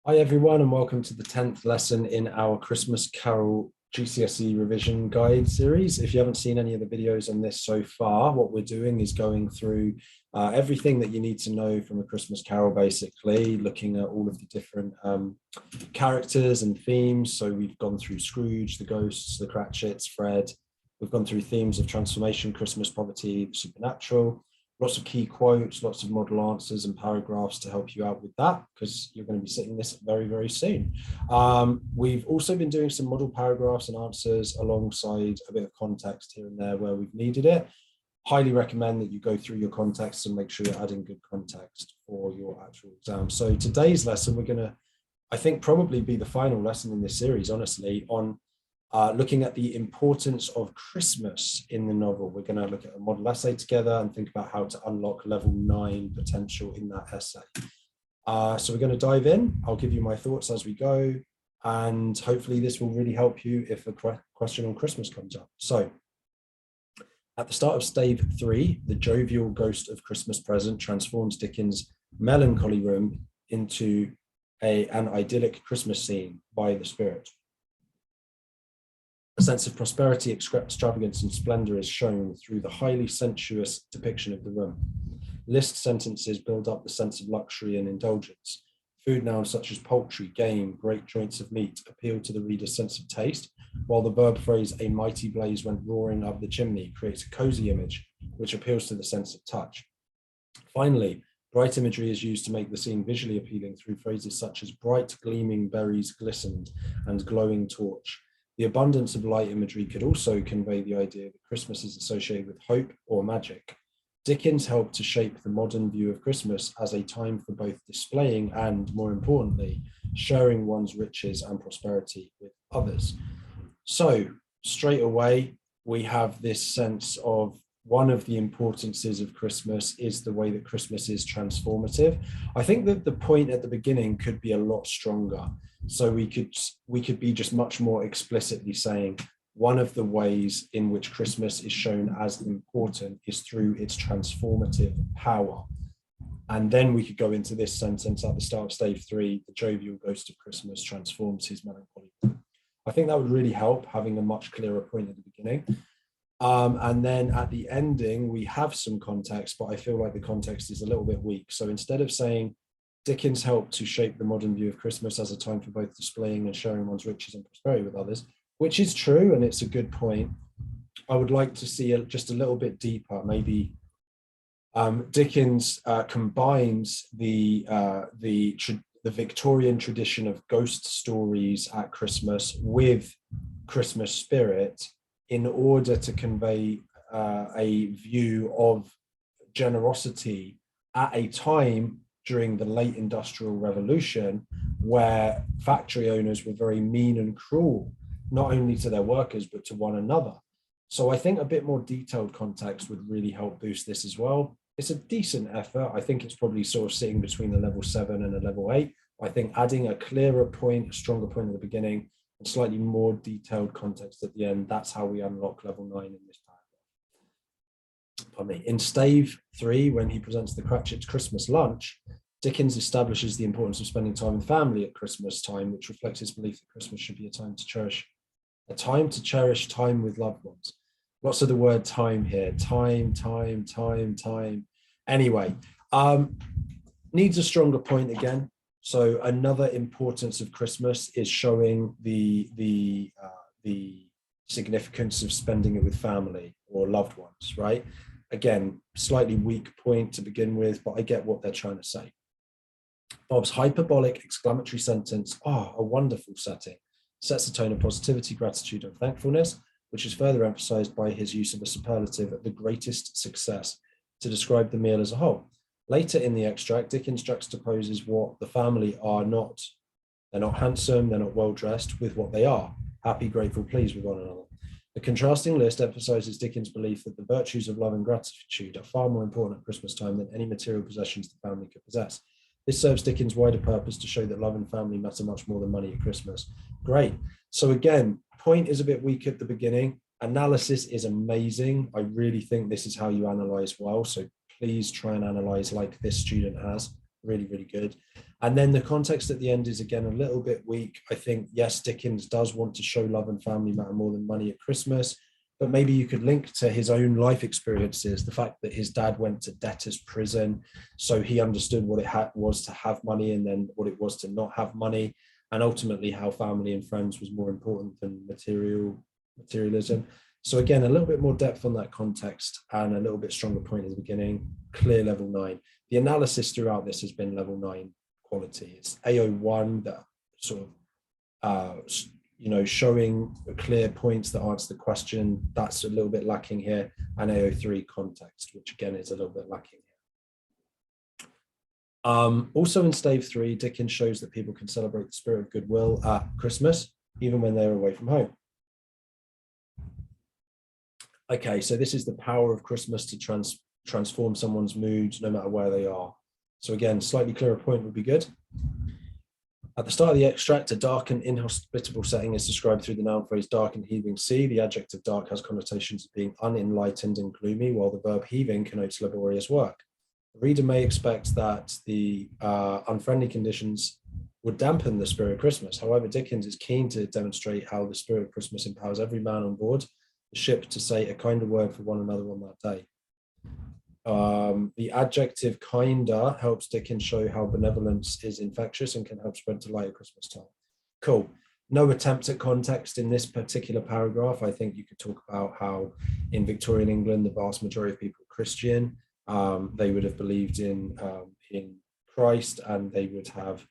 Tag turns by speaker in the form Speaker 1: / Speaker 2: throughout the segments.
Speaker 1: Hi everyone, and welcome to the 10th lesson in our Christmas Carol GCSE revision guide series. If you haven't seen any of the videos on this so far, what we're doing is going through everything that you need to know from a Christmas Carol, basically, looking at all of the different characters and themes. So we've gone through Scrooge, the ghosts, the Cratchits, Fred. We've gone through themes of transformation, Christmas, poverty, the supernatural. Lots of key quotes, lots of model answers and paragraphs to help you out with that, because you're going to be sitting this very, very soon. We've also been doing some model paragraphs and answers alongside a bit of context here and there where we've needed it. Highly recommend that you go through your context and make sure you're adding good context for your actual exam. So today's lesson, we're going to, I think, probably be the final lesson in this series, honestly, on looking at the importance of Christmas in the novel. We're going to look at a model essay together and think about how to unlock level 9 potential in that essay. So we're going to dive in. I'll give you my thoughts as we go, and hopefully this will really help you if a question on Christmas comes up. So at the start of stave 3, the jovial ghost of Christmas present transforms Dickens' melancholy room into an idyllic Christmas scene by the spirit. A sense of prosperity, extravagance, and splendor is shown through the highly sensuous depiction of the room. List sentences build up the sense of luxury and indulgence. Food nouns such as poultry, game, great joints of meat appeal to the reader's sense of taste, while the verb phrase "a mighty blaze went roaring up the chimney" creates a cozy image, which appeals to the sense of touch. Finally, bright imagery is used to make the scene visually appealing through phrases such as bright gleaming berries glistened and glowing torch. The abundance of light imagery could also convey the idea that Christmas is associated with hope or magic. Dickens helped to shape the modern view of Christmas as a time for both displaying and, more importantly, sharing one's riches and prosperity with others. So, straight away, we have this sense of one of the importances of Christmas is the way that Christmas is transformative. I think that the point at the beginning could be a lot stronger. So we could be just much more explicitly saying one of the ways in which Christmas is shown as important is through its transformative power. And then we could go into this sentence at the start of stave 3, the jovial ghost of Christmas transforms his melancholy. I think that would really help, having a much clearer point at the beginning. And then at the ending, we have some context, but I feel like the context is a little bit weak. So instead of saying Dickens helped to shape the modern view of Christmas as a time for both displaying and sharing one's riches and prosperity with others, which is true, and it's a good point, I would like to see just a little bit deeper. Maybe Dickens combines the Victorian tradition of ghost stories at Christmas with Christmas spirit in order to convey a view of generosity at a time during the late Industrial Revolution, where factory owners were very mean and cruel, not only to their workers, but to one another. So I think a bit more detailed context would really help boost this as well. It's a decent effort. I think it's probably sort of sitting between a level 7 and a level 8. I think adding a clearer point, a stronger point at the beginning, and slightly more detailed context at the end, that's how we unlock level 9 in this paragraph. Pardon me. In stave 3, when he presents the Cratchit's Christmas lunch, Dickens establishes the importance of spending time with family at Christmas time, which reflects his belief that Christmas should be a time to cherish time with loved ones. Lots of the word time here. Time. Anyway, needs a stronger point again. So another importance of Christmas is showing the significance of spending it with family or loved ones, right? Again, slightly weak point to begin with, but I get what they're trying to say. Bob's hyperbolic exclamatory sentence, a wonderful setting, sets the tone of positivity, gratitude, and thankfulness, which is further emphasized by his use of a superlative at the greatest success to describe the meal as a whole. Later in the extract, Dickens juxtaposes what the family are not. They're not handsome, they're not well-dressed, with what they are, happy, grateful, pleased with one another. The contrasting list emphasizes Dickens' belief that the virtues of love and gratitude are far more important at Christmas time than any material possessions the family could possess. This serves Dickens' wider purpose to show that love and family matter much more than money at Christmas. Great. So again, point is a bit weak at the beginning. Analysis is amazing. I really think this is how you analyze well. So please try and analyze like this student has. really, really good. And then the context at the end is again a little bit weak. I think, yes, Dickens does want to show love and family matter more than money at Christmas, but maybe you could link to his own life experiences, the fact that his dad went to debtor's prison, so he understood what it was to have money and then what it was to not have money, and ultimately how family and friends was more important than materialism. So again, a little bit more depth on that context and a little bit stronger point at the beginning, clear level 9. The analysis throughout this has been level 9 quality. It's AO1 that sort of, showing clear points that answer the question. That's a little bit lacking here. And AO3 context, which again is a little bit lacking here. Also in stave 3, Dickens shows that people can celebrate the spirit of goodwill at Christmas, even when they're away from home. Okay, so this is the power of Christmas to transform someone's mood no matter where they are. So again, slightly clearer point would be good. At the start of the extract, a dark and inhospitable setting is described through the noun phrase dark and heaving sea. The adjective dark has connotations of being unenlightened and gloomy, while the verb heaving connotes laborious work. The reader may expect that the unfriendly conditions would dampen the spirit of Christmas. However, Dickens is keen to demonstrate how the spirit of Christmas empowers every man on board the ship to say a kinder word for one another on that day. The adjective kinder helps Dickens show how benevolence is infectious and can help spread delight at Christmas time. Cool. No attempt at context in this particular paragraph. I think you could talk about how in Victorian England, the vast majority of people are Christian. They would have believed in Christ, and they would have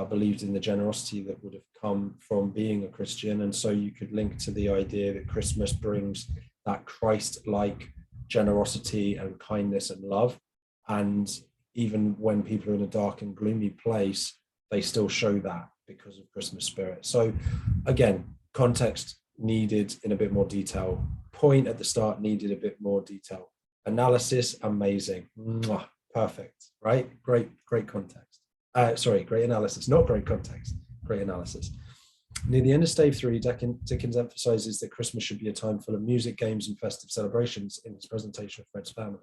Speaker 1: believed in the generosity that would have come from being a Christian. And so you could link to the idea that Christmas brings that Christ-like generosity and kindness and love. And even when people are in a dark and gloomy place, they still show that because of Christmas spirit. So again, context needed in a bit more detail. Point at the start needed a bit more detail. Analysis, amazing. Mwah, perfect, right? Great context. Great analysis, not great context, great analysis. Near the end of stave 3, Dickens emphasizes that Christmas should be a time full of music, games, and festive celebrations in his presentation of Fred's family.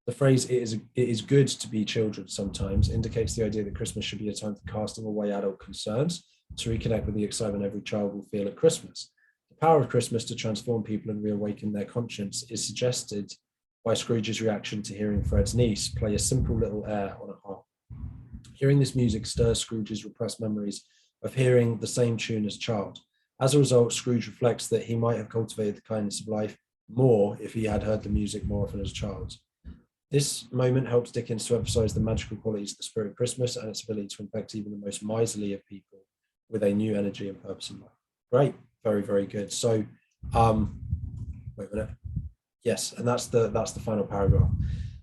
Speaker 1: The phrase, it is good to be children sometimes, indicates the idea that Christmas should be a time for casting away adult concerns to reconnect with the excitement every child will feel at Christmas. The power of Christmas to transform people and reawaken their conscience is suggested by Scrooge's reaction to hearing Fred's niece play a simple little air on a harp. Hearing this music stirs Scrooge's repressed memories of hearing the same tune as a child. As a result, Scrooge reflects that he might have cultivated the kindness of life more if he had heard the music more often as a child. This moment helps Dickens to emphasize the magical qualities of the spirit of Christmas and its ability to infect even the most miserly of people with a new energy and purpose in life. Great, very, very good. So, wait a minute. Yes, and that's the final paragraph.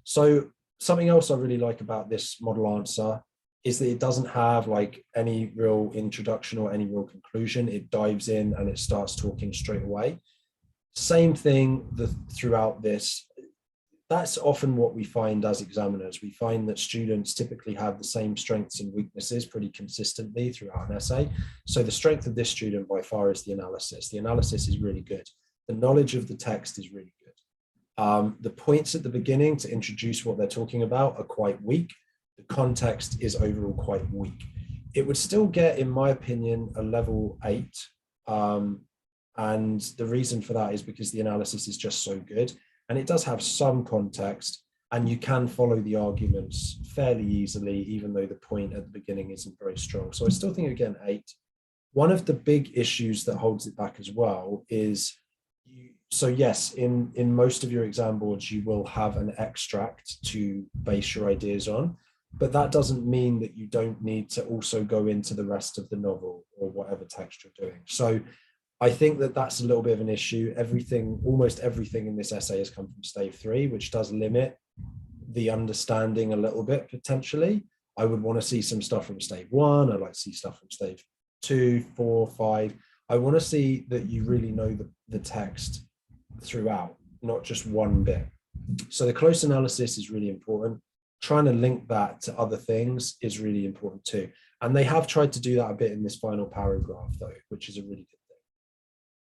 Speaker 1: So something else I really like about this model answer is that it doesn't have like any real introduction or any real conclusion. It dives in and it starts talking straight away. Same thing throughout this. That's often what we find as examiners. We find that students typically have the same strengths and weaknesses pretty consistently throughout an essay. So the strength of this student by far is the analysis. The analysis is really good. The knowledge of the text is really good. The points at the beginning to introduce what they're talking about are quite weak. The context is overall quite weak. It would still get, in my opinion, a level 8. And the reason for that is because the analysis is just so good. And it does have some context, and you can follow the arguments fairly easily, even though the point at the beginning isn't very strong. So I still think, again, 8. One of the big issues that holds it back as well is, so yes, in most of your exam boards, you will have an extract to base your ideas on, but that doesn't mean that you don't need to also go into the rest of the novel or whatever text you're doing. So I think that that's a little bit of an issue. Almost everything in this essay has come from stave 3, which does limit the understanding a little bit, potentially. I would want to see some stuff from stave 1. I'd like to see stuff from stave 2, 4, 5. I want to see that you really know the text throughout, not just one bit. So the close analysis is really important. Trying to link that to other things is really important too. And they have tried to do that a bit in this final paragraph, though, which is a really good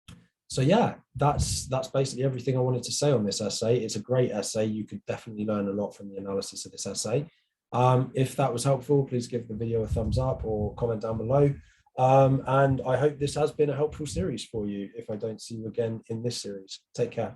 Speaker 1: thing. So yeah, that's basically everything I wanted to say on this essay. It's a great essay. You could definitely learn a lot from the analysis of this essay. If that was helpful, please give the video a thumbs up or comment down below. And I hope this has been a helpful series for you if I don't see you again in this series. Take care.